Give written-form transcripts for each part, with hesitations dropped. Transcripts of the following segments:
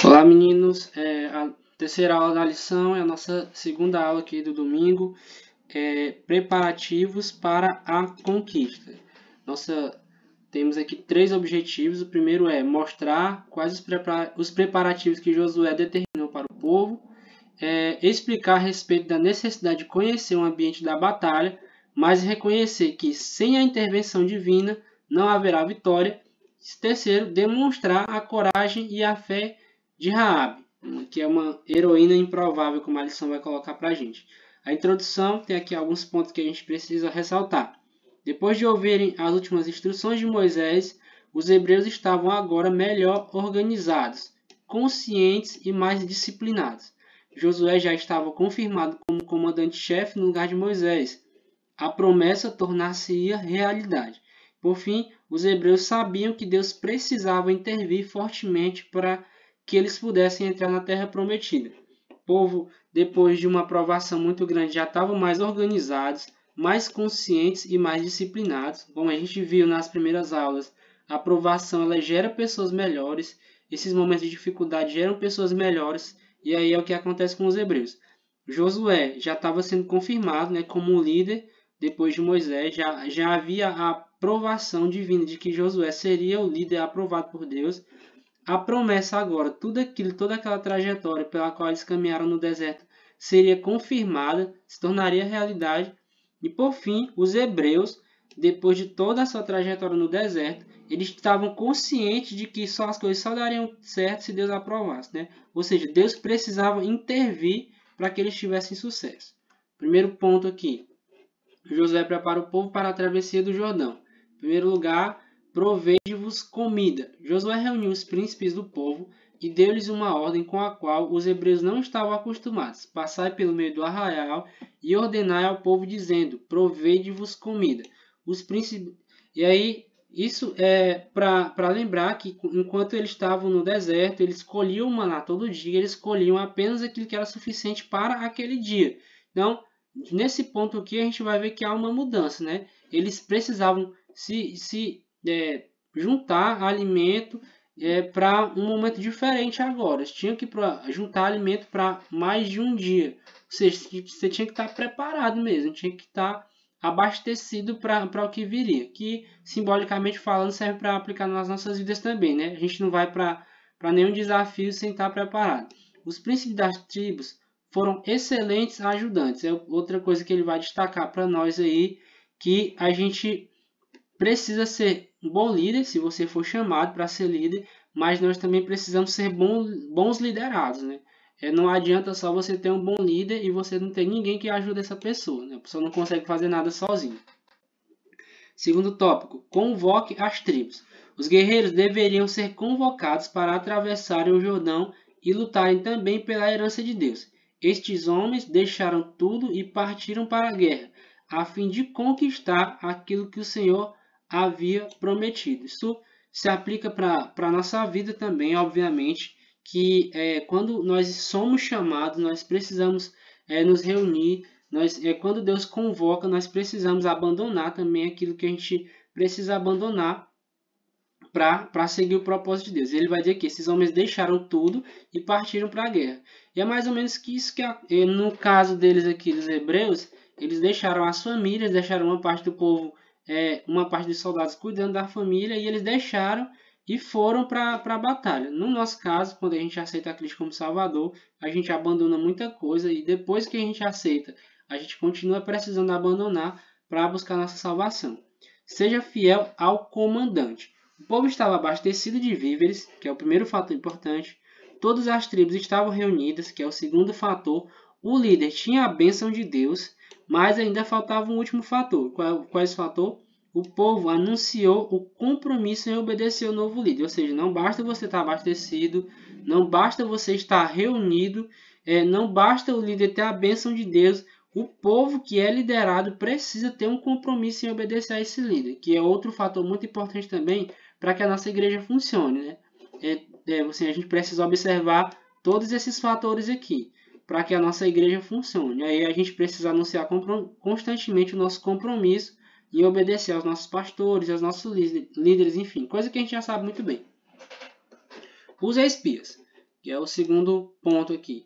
Olá, meninos. A terceira aula da lição é a nossa segunda aula aqui do domingo. Preparativos para a conquista. Temos aqui 3 objetivos. O primeiro é mostrar quais os preparativos que Josué determinou para o povo. Explicar a respeito da necessidade de conhecer o ambiente da batalha, mas reconhecer que sem a intervenção divina não haverá vitória. Terceiro, demonstrar a coragem e a fé de Raabe, que é uma heroína improvável, como a lição vai colocar para a gente. A introdução tem aqui alguns pontos que a gente precisa ressaltar. Depois de ouvirem as últimas instruções de Moisés, os hebreus estavam agora melhor organizados, conscientes e mais disciplinados. Josué já estava confirmado como comandante-chefe no lugar de Moisés. A promessa tornar-se-ia realidade. Por fim, os hebreus sabiam que Deus precisava intervir fortemente para que eles pudessem entrar na terra prometida. O povo, depois de uma aprovação muito grande, já estavam mais organizados, mais conscientes e mais disciplinados. Como a gente viu nas primeiras aulas, a aprovação ela gera pessoas melhores, esses momentos de dificuldade geram pessoas melhores, e aí é o que acontece com os hebreus. Josué já estava sendo confirmado, como um líder depois de Moisés, já havia a aprovação divina de que Josué seria o líder aprovado por Deus. A promessa agora, toda aquela trajetória pela qual eles caminharam no deserto, seria confirmada, se tornaria realidade. E por fim, os hebreus, depois de toda a sua trajetória no deserto, eles estavam conscientes de que as coisas só dariam certo se Deus aprovasse. Ou seja, Deus precisava intervir para que eles tivessem sucesso. Primeiro ponto aqui, Josué prepara o povo para a travessia do Jordão. Em primeiro lugar, provei-vos comida. Josué reuniu os príncipes do povo e deu-lhes uma ordem com a qual os hebreus não estavam acostumados. Passai pelo meio do arraial e ordenai ao povo, dizendo, provei-vos comida. Os príncipes... E aí, isso é para lembrar que enquanto eles estavam no deserto, eles colhiam o maná todo dia, eles colhiam apenas aquilo que era suficiente para aquele dia. Então, nesse ponto aqui, a gente vai ver que há uma mudança, Eles precisavam juntar alimento para um momento diferente agora. Eles tinham que juntar alimento para mais de um dia. Ou seja, você tinha que estar preparado mesmo, tinha que estar abastecido para o que viria. Que, simbolicamente falando, serve para aplicar nas nossas vidas também. A gente não vai para nenhum desafio sem estar preparado. Os príncipes das tribos foram excelentes ajudantes. É outra coisa que ele vai destacar para nós aí, que a gente precisa ser um bom líder, se você for chamado para ser líder, mas nós também precisamos ser bons liderados, Não adianta só você ter um bom líder e você não ter ninguém que ajude essa pessoa, A pessoa não consegue fazer nada sozinho. Segundo tópico, convoque as tribos. Os guerreiros deveriam ser convocados para atravessarem o Jordão e lutarem também pela herança de Deus. Estes homens deixaram tudo e partiram para a guerra, a fim de conquistar aquilo que o Senhor havia prometido. Isso se aplica para a nossa vida também, obviamente, que quando nós somos chamados, nós precisamos nos reunir. Quando Deus convoca, nós precisamos abandonar também aquilo que a gente precisa abandonar para seguir o propósito de Deus. Ele vai dizer que esses homens deixaram tudo e partiram para a guerra. E é mais ou menos isso que no caso deles aqui, dos hebreus, eles deixaram as famílias, deixaram uma parte do povo, uma parte dos soldados cuidando da família, e eles deixaram e foram para a batalha. No nosso caso, quando a gente aceita a Cristo como Salvador, a gente abandona muita coisa, e depois que a gente aceita, a gente continua precisando abandonar para buscar nossa salvação. Seja fiel ao comandante. O povo estava abastecido de víveres, que é o primeiro fator importante. Todas as tribos estavam reunidas, que é o segundo fator. O líder tinha a bênção de Deus, mas ainda faltava um último fator. Qual é esse fator? O povo anunciou o compromisso em obedecer ao novo líder. Ou seja, não basta você estar abastecido, não basta você estar reunido, não basta o líder ter a bênção de Deus. O povo que é liderado precisa ter um compromisso em obedecer a esse líder, que é outro fator muito importante também para que a nossa igreja funcione. A gente precisa observar todos esses fatores aqui para que a nossa igreja funcione. Aí a gente precisa anunciar constantemente o nosso compromisso em obedecer aos nossos pastores, aos nossos líderes, enfim, coisa que a gente já sabe muito bem. Os espias, que é o segundo ponto aqui.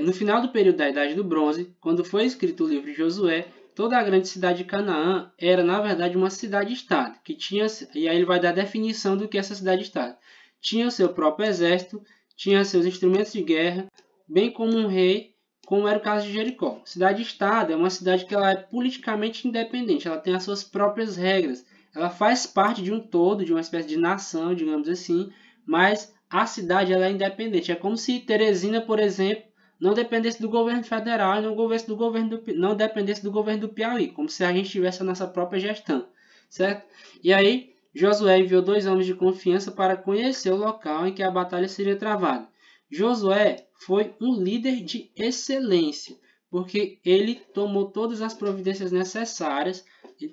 No final do período da Idade do Bronze, quando foi escrito o livro de Josué, toda a grande cidade de Canaã era, na verdade, uma cidade-estado, que tinha, e aí ele vai dar a definição do que é essa cidade-estado. Tinha o seu próprio exército, tinha seus instrumentos de guerra, bem como um rei, como era o caso de Jericó. Cidade-estado é uma cidade que ela é politicamente independente, ela tem as suas próprias regras, ela faz parte de um todo, de uma espécie de nação, digamos assim, mas a cidade ela é independente. É como se Teresina, por exemplo, não dependesse do governo federal e não dependesse do governo do Piauí, como se a gente tivesse a nossa própria gestão, certo? E aí, Josué enviou 2 homens de confiança para conhecer o local em que a batalha seria travada. Josué foi um líder de excelência, porque ele tomou todas as providências necessárias e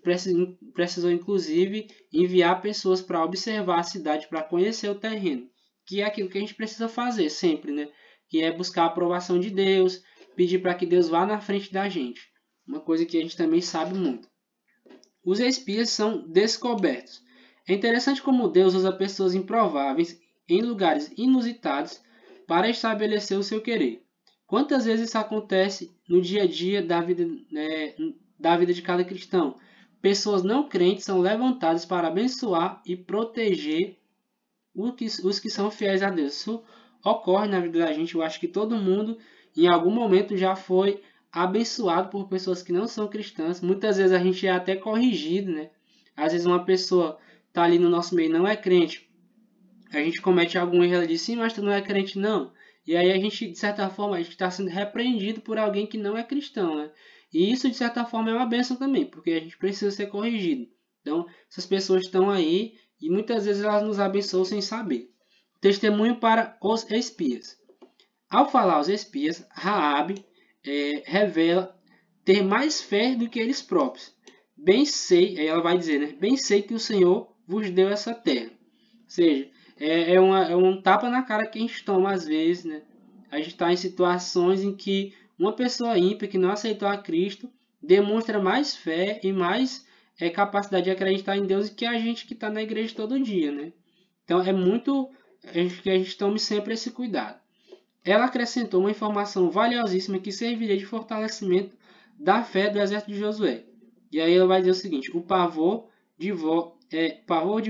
precisou, inclusive, enviar pessoas para observar a cidade, para conhecer o terreno, que é aquilo que a gente precisa fazer sempre, né? Que é buscar a aprovação de Deus, pedir para que Deus vá na frente da gente. Uma coisa que a gente também sabe muito. Os espias são descobertos. É interessante como Deus usa pessoas improváveis em lugares inusitados para estabelecer o seu querer. Quantas vezes isso acontece no dia a dia da vida de cada cristão? Pessoas não crentes são levantadas para abençoar e proteger os que são fiéis a Deus. Isso ocorre na vida da gente. Eu acho que todo mundo, em algum momento, já foi abençoado por pessoas que não são cristãs. Muitas vezes a gente é até corrigido, né? Às vezes uma pessoa está ali no nosso meio e não é crente. A gente comete algum erro, ela diz, sim, mas tu não é crente, não. E aí a gente, de certa forma, a gente está sendo repreendido por alguém que não é cristão, né? E isso, de certa forma, é uma bênção também, porque a gente precisa ser corrigido. Então, essas pessoas estão aí e muitas vezes elas nos abençoam sem saber. Testemunho para os espias. Ao falar aos espias, Raabe revela ter mais fé do que eles próprios. Bem sei, aí ela vai dizer, né? Bem sei que o Senhor vos deu essa terra. Ou seja, é um tapa na cara que a gente toma às vezes, né? A gente está em situações em que uma pessoa ímpia que não aceitou a Cristo demonstra mais fé e mais capacidade de acreditar em Deus do que a gente que está na igreja todo dia, né? Então é muito que a gente tome sempre esse cuidado. Ela acrescentou uma informação valiosíssima que serviria de fortalecimento da fé do exército de Josué. E aí ela vai dizer o seguinte: o pavor de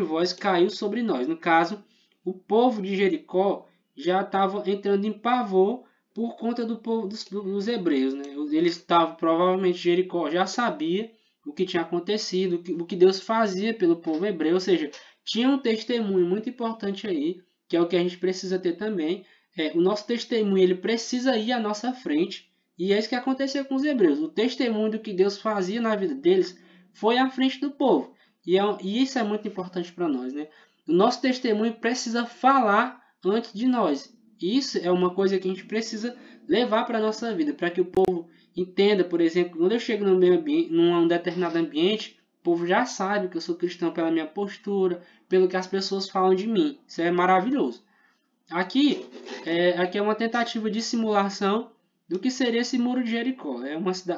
vós caiu sobre nós. No caso, o povo de Jericó já estava entrando em pavor por conta do povo dos hebreus, né? Eles estavam, provavelmente Jericó já sabia o que tinha acontecido, o que Deus fazia pelo povo hebreu, ou seja, tinha um testemunho muito importante aí, que é o que a gente precisa ter também. O nosso testemunho ele precisa ir à nossa frente, e é isso que aconteceu com os hebreus. O testemunho do que Deus fazia na vida deles foi à frente do povo. E isso é muito importante para nós, né? O nosso testemunho precisa falar antes de nós. Isso é uma coisa que a gente precisa levar para a nossa vida, para que o povo entenda, por exemplo, quando eu chego num determinado ambiente, o povo já sabe que eu sou cristão pela minha postura, pelo que as pessoas falam de mim. Isso é maravilhoso. Aqui é uma tentativa de simulação do que seria esse muro de Jericó.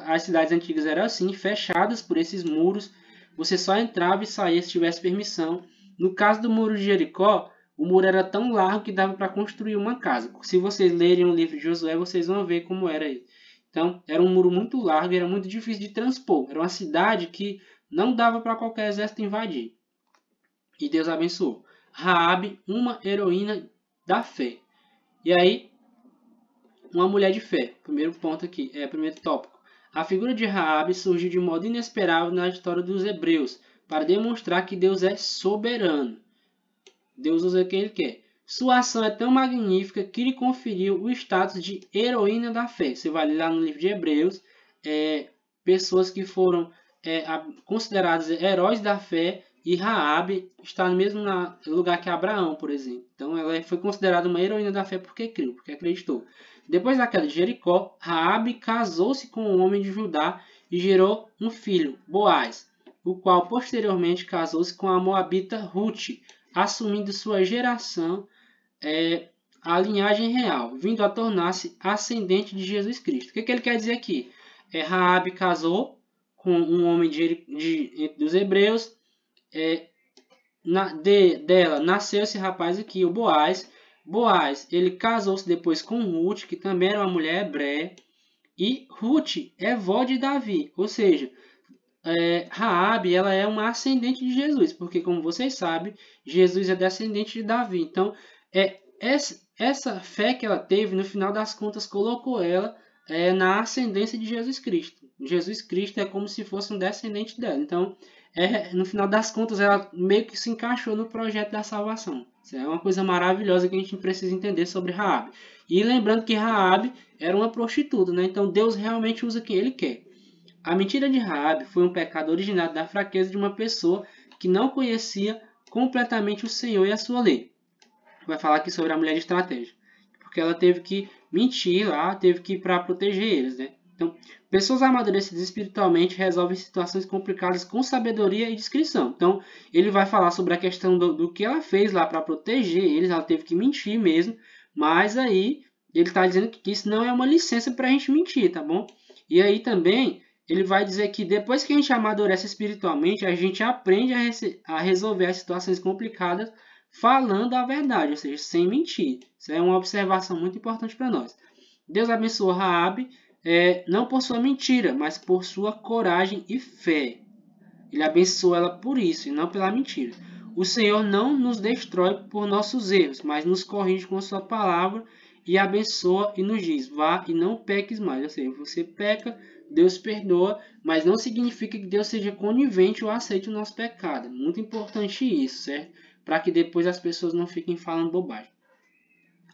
As cidades antigas eram assim, fechadas por esses muros. Você só entrava e saía se tivesse permissão. No caso do muro de Jericó, o muro era tão largo que dava para construir uma casa. Se vocês lerem o livro de Josué, vocês vão ver como era ele. Então, era um muro muito largo, era muito difícil de transpor. Era uma cidade que não dava para qualquer exército invadir. E Deus abençoou. Raabe, uma heroína da fé. E aí, uma mulher de fé. Primeiro ponto aqui, primeiro tópico. A figura de Raabe surgiu de modo inesperado na história dos hebreus, para demonstrar que Deus é soberano. Deus usa quem ele quer. Sua ação é tão magnífica que lhe conferiu o status de heroína da fé. Você vai ler lá no livro de Hebreus, pessoas que foram consideradas heróis da fé, e Raabe está no mesmo lugar que Abraão, por exemplo. Então ela foi considerada uma heroína da fé porque creu, porque acreditou. Depois da queda de Jericó, Raabe casou-se com um homem de Judá e gerou um filho, Boaz, o qual posteriormente casou-se com a moabita Ruth, assumindo sua geração a linhagem real, vindo a tornar-se ascendente de Jesus Cristo. O que ele quer dizer aqui? Raabe casou com um homem dos hebreus. Dela nasceu esse rapaz aqui, o Boaz. Boaz, ele casou-se depois com Ruth, que também era uma mulher hebreia. E Ruth é vó de Davi, ou seja, Raabe, ela é uma ascendente de Jesus, porque como vocês sabem, Jesus é descendente de Davi. Então, essa fé que ela teve, no final das contas, colocou ela na ascendência de Jesus Cristo. Jesus Cristo é como se fosse um descendente dela. Então, no final das contas, ela meio que se encaixou no projeto da salvação. Isso é uma coisa maravilhosa que a gente precisa entender sobre Raabe. E lembrando que Raabe era uma prostituta, né? Então Deus realmente usa quem Ele quer. A mentira de Raabe foi um pecado originado da fraqueza de uma pessoa que não conhecia completamente o Senhor e a sua lei. Vai falar aqui sobre a mulher de estratégia. Porque ela teve que mentir lá, teve que ir para proteger eles, né? Então, pessoas amadurecidas espiritualmente resolvem situações complicadas com sabedoria e discrição. Então, ele vai falar sobre a questão do que ela fez lá para proteger eles. Ela teve que mentir mesmo. Mas aí, ele está dizendo que isso não é uma licença para a gente mentir, tá bom? E aí também, ele vai dizer que depois que a gente amadurece espiritualmente, a gente aprende a resolver as situações complicadas falando a verdade, ou seja, sem mentir. Isso é uma observação muito importante para nós. Deus abençoou Raabe, não por sua mentira, mas por sua coragem e fé. Ele abençoou ela por isso e não pela mentira. O Senhor não nos destrói por nossos erros, mas nos corrige com a sua palavra e abençoa e nos diz: vá e não peques mais. Ou seja, você peca, Deus perdoa, mas não significa que Deus seja conivente ou aceite o nosso pecado. Muito importante isso, certo? Para que depois as pessoas não fiquem falando bobagem.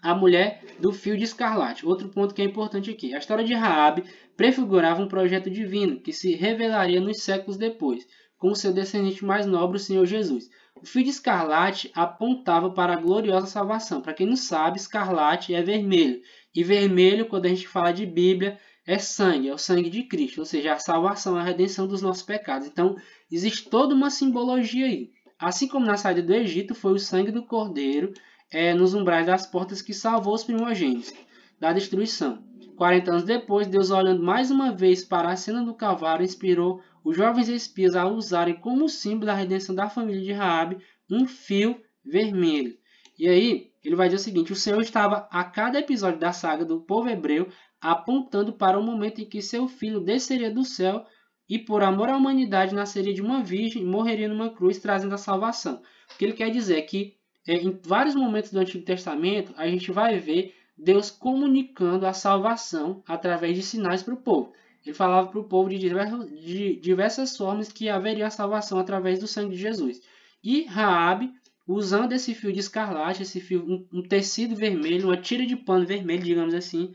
A mulher do fio de escarlate. Outro ponto que é importante aqui. A história de Raabe prefigurava um projeto divino que se revelaria nos séculos depois, com o seu descendente mais nobre, o Senhor Jesus. O fio de escarlate apontava para a gloriosa salvação. Para quem não sabe, escarlate é vermelho. E vermelho, quando a gente fala de Bíblia, é sangue, é o sangue de Cristo. Ou seja, a salvação, a redenção dos nossos pecados. Então, existe toda uma simbologia aí. Assim como na saída do Egito, foi o sangue do Cordeiro nos umbrais das portas que salvou os primogênitos da destruição. 40 anos depois, Deus, olhando mais uma vez para a cena do Calvário, inspirou os jovens espias a usarem como símbolo da redenção da família de Raabe um fio vermelho. E aí, ele vai dizer o seguinte: o Senhor estava a cada episódio da saga do povo hebreu apontando para o momento em que seu filho desceria do céu e, por amor à humanidade, nasceria de uma virgem e morreria numa cruz, trazendo a salvação. O que ele quer dizer é que em vários momentos do Antigo Testamento, a gente vai ver Deus comunicando a salvação através de sinais para o povo. Ele falava para o povo de diversas formas que haveria a salvação através do sangue de Jesus. E Raabe, usando esse fio de escarlate, esse fio, um tecido vermelho, uma tira de pano vermelho, digamos assim,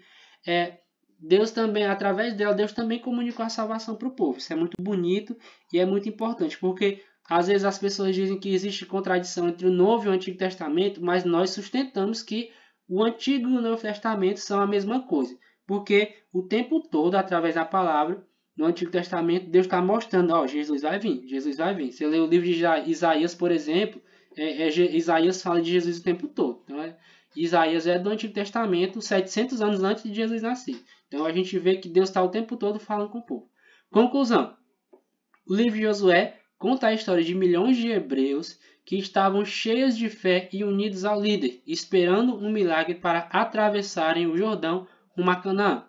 Deus também, através dela, Deus também comunicou a salvação para o povo. Isso é muito bonito e é muito importante, porque às vezes as pessoas dizem que existe contradição entre o Novo e o Antigo Testamento, mas nós sustentamos que o Antigo e o Novo Testamento são a mesma coisa. Porque o tempo todo, através da palavra, no Antigo Testamento, Deus está mostrando, Jesus vai vir, Jesus vai vir. Você lê o livro de Isaías, por exemplo, Isaías fala de Jesus o tempo todo. Então, Isaías é do Antigo Testamento, 700 anos antes de Jesus nascer. Então a gente vê que Deus está o tempo todo falando com o povo. Conclusão. O livro de Josué conta a história de milhões de hebreus que estavam cheios de fé e unidos ao líder, esperando um milagre para atravessarem o Jordão rumo a Canaã.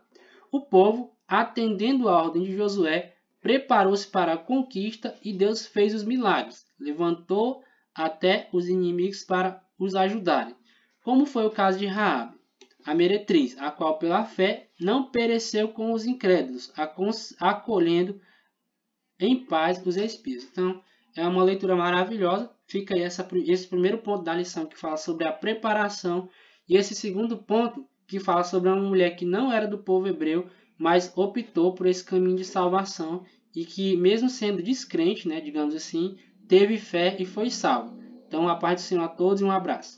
O povo, atendendo a ordem de Josué, preparou-se para a conquista e Deus fez os milagres. Levantou até os inimigos para os ajudarem. Como foi o caso de Raabe, a meretriz, a qual pela fé não pereceu com os incrédulos, acolhendo em paz os espias. Então, é uma leitura maravilhosa. Fica aí esse primeiro ponto da lição que fala sobre a preparação e esse segundo ponto que fala sobre uma mulher que não era do povo hebreu, mas optou por esse caminho de salvação e que, mesmo sendo descrente, né, digamos assim, teve fé e foi salva. Então, a paz do Senhor a todos e um abraço.